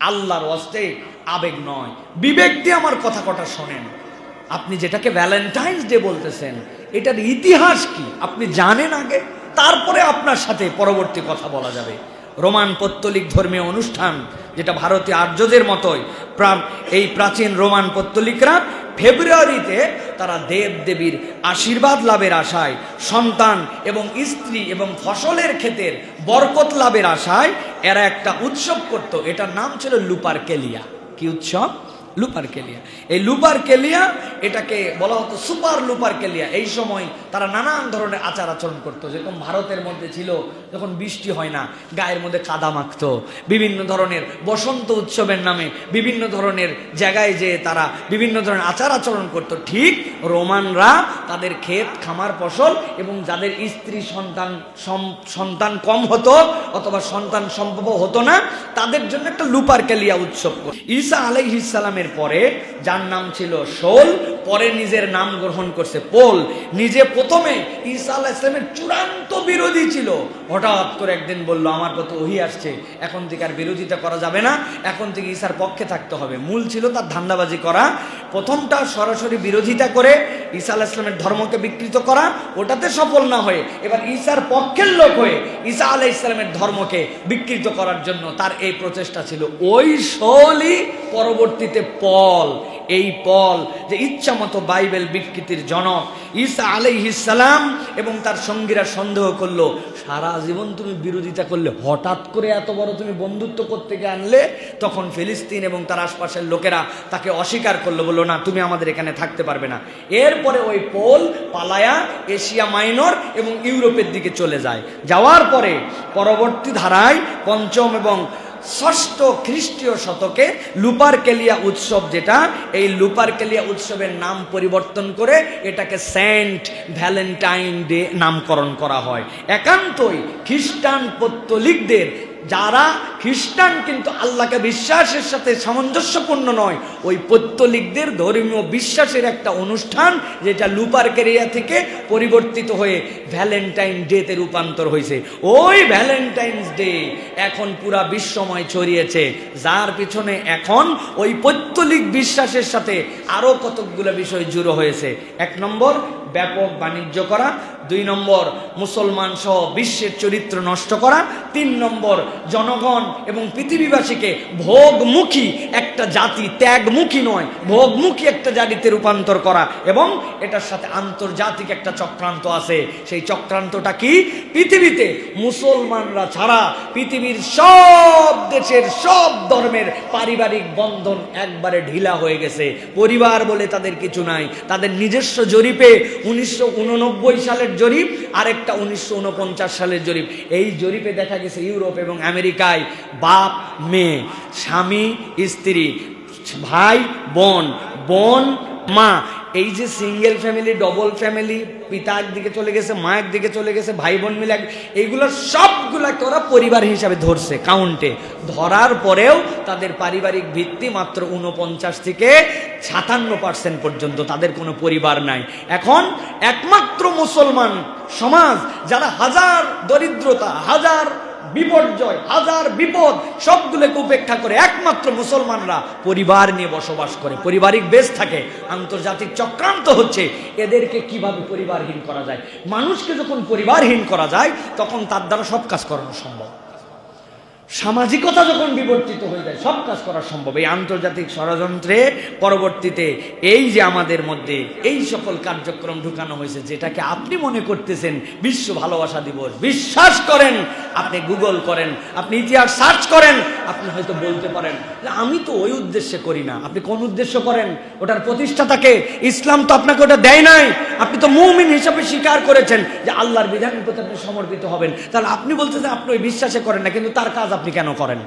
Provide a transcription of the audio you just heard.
আল্লাহর ওয়াস্তে আবেগ নয়, বিবেক দিয়ে আমার কথা কটা শোনেন। আপনি যেটাকে ভ্যালেন্টাইন্স ডে বলতেছেন, এটার ইতিহাস কি আপনি জানেন আগে, তারপরে আপনার সাথে পরবর্তী কথা বলা যাবে। রোমান পৌত্তলিক ধর্মীয় অনুষ্ঠান, যেটা ভারতীয় আর্যদের মতোই, এই প্রাচীন রোমান পৌত্তলিকরা ফেব্রুয়ারিতে তারা দেব দেবীর আশীর্বাদ লাভের আশায়, সন্তান এবং স্ত্রী এবং ফসলের ক্ষেতের বরকত লাভের আশায় এরা একটা উৎসব করত। এটার নাম ছিল লুপারকেলিয়া। কি উৎসব? লুপারকেলিয়া। এই লুপারকেলিয়া, এটাকে বলা হতো সুপার লুপারকেলিয়া। এই সময় তারা নানান ধরনের আচার আচরণ করতো। যেরকম ভারতের মধ্যে ছিল, যখন বৃষ্টি হয় না গায়ের মধ্যে কাদা মাখতো, বিভিন্ন ধরনের বসন্ত উৎসবের নামে বিভিন্ন ধরনের জায়গায় যে তারা বিভিন্ন ধরনের আচার আচরণ করতো, ঠিক রোমানরা তাদের ক্ষেত খামার ফসল এবং যাদের স্ত্রী সন্তান কম হতো অথবা সন্তান সম্ভব হতো না, তাদের জন্য একটা লুপারকেলিয়া উৎসব করত। ঈসা আলাইহিস সালামের পরে, যার নাম ছিল শোল, পরে নিজের নাম গ্রহণ করছে পোল। নিজে প্রথমে ঈসা আলাইহিস সালামের চূড়ান্ত বিরোধী ছিল। হঠাৎ করে একদিন বলল, আমার কত ওহী আসছে, এখন থেকে আর বিরোধিতা করা যাবে না, এখন থেকে ঈসার পক্ষে থাকতে হবে। মূল ছিল তার ধান্দাবাজি করা। প্রথমটা সরাসরি বিরোধিতা করে ঈসা আলাইহিস সালামের ধর্মকে বিকৃত করা, ওটাতে সফল না হয়ে এবার ঈসার পক্ষের লোক হয়ে ঈসা আলাইহিস সালামের ধর্মকে বিকৃত করার জন্য তার এই প্রচেষ্টা ছিল। ওই শোলই পরবর্তীতে পল। এই পল যে ইচ্ছা মতো বাইবেল বিকৃতির জনক, ঈসা আলাইহিস সালাম এবং তার সঙ্গীরা সন্দেহ করলো, সারা জীবন তুমি বিরোধিতা করলে, হঠাৎ করে এত বড় তুমি বন্ধুত্ব করতে গিয়ে আনলে। তখন ফিলিস্তিন এবং তার আশপাশের লোকেরা তাকে অস্বীকার করলো, বললো না, তুমি আমাদের এখানে থাকতে পারবে না। এরপরে ওই পোল পালায়া এশিয়া মাইনর এবং ইউরোপের দিকে চলে যায়। যাওয়ার পরে পরবর্তী ধারায় পঞ্চম এবং ষষ্ঠ খ্রিস্টীয় শতকে লুপারকেলিয়া উৎসব, যেটা এই লুপারকেলিয়া উৎসবের নাম পরিবর্তন করে এটাকে সেন্ট ভ্যালেন্টাইন ডে নামকরণ করা হয়। একান্তই খ্রিস্টান পৌত্তলিকদের, যারা খ্রিস্টান কিন্তু আল্লাহকে বিশ্বাসের সাথে সামঞ্জস্যপূর্ণ নয়, ওই পৌত্তলিকদের ধর্মীয় বিশ্বাসের একটা অনুষ্ঠান, যেটা লুপারকেলিয়া থেকে পরিবর্তিত হয়ে ভ্যালেন্টাইন ডেতে রূপান্তর হয়েছে। ওই ভ্যালেন্টাইন্স ডে এখন পুরা বিশ্বময় ছড়িয়েছে, যার পিছনে এখন ওই পৌত্তলিক বিশ্বাসের সাথে আরো কতকগুলো বিষয় জুড়ে হয়েছে। ১ নম্বর, ব্যাপক বাণিজ্য করা। ২ নম্বর, মুসলমান সহ বিশ্বের চরিত্র নষ্ট করা। ৩ নম্বর, জনগণ এবং পৃথিবীবাসীকে ভোগমুখী একটা জাতি, ত্যাগমুখী নয়, ভোগমুখী একটা জাতিতে রূপান্তর করা। এবং এটার সাথে আন্তর্জাতিক একটা চক্রান্ত আছে। সেই চক্রান্তটা কি? পৃথিবীতে মুসলমানরা ছাড়া পৃথিবীর সব দেশের সব ধর্মের পারিবারিক বন্ধন একবারে ঢিলা হয়ে গেছে। পরিবার বলে তাদের কিছু নাই। তাদের নিজস্ব জরিপে 1989 সালের জরিপ, আরেকটা 1949 সালের জরিপ। এই জরিপে দেখা গেছে ইউরোপ এবং আমেরিকায় বাপ মেয়ে, স্বামী স্ত্রী, ভাই বোন, বোন মা, এই যে সিঙ্গেল ফ্যামিলি, ডবল ফ্যামিলি, পিতা একদিকে চলে গেছে, মা একদিকে চলে গেছে, ভাই বোন মিলে, এইগুলো সবগুলাকে ওরা পরিবার হিসাবে ধরছে। কাউন্টে ধরার পরেও তাদের পারিবারিক ভিত্তি মাত্র 49 থেকে 57% পর্যন্ত, তাদের কোনো পরিবার নাই। এখন একমাত্র মুসলমান সমাজ, যারা হাজার দরিদ্রতা, হাজার বিপর্যয়, হাজার বিপদ সবগুলোকে উপেক্ষা করে একমাত্র মুসলমানরা পরিবার নিয়ে বসবাস করে, পারিবারিক বেশ থাকে। আন্তর্জাতিক চক্রান্ত হচ্ছে এদেরকে কিভাবে পরিবারহীন করা যায়। মানুষকে যখন পরিবারহীন করা যায়, তখন তার দ্বারা সব কাজ করানো সম্ভব। সামাজিকতা যখন বিবর্তিত হয়ে যায়, সব কাজ করা সম্ভব। এই আন্তর্জাতিক ষড়যন্ত্রে পরবর্তীতে এই যে আমাদের মধ্যে এই সকল কার্যক্রম ঢুকানো হয়েছে, যেটাকে আপনি মনে করতেছেন বিশ্ব ভালোবাসা দিবস, বিশ্বাস করেন, আপনি গুগল করেন, আপনি ইতিহাস সার্চ করেন, আপনি হয়তো বলতে পারেন যে আমি তো ওই উদ্দেশ্যে করি না। আপনি কোন উদ্দেশ্য করেন? ওটার প্রতিষ্ঠাতাকে, ইসলাম তো আপনাকে ওটা দেয় নাই। আপনি তো মুমিন হিসাবে স্বীকার করেছেন যে আল্লাহর বিধানের প্রতি আপনি সমর্পিত হবেন। তাহলে আপনি বলতেছেন আপনি ওই বিশ্বাসে করেন না, কিন্তু তার কাজ আপনি কেন করেন?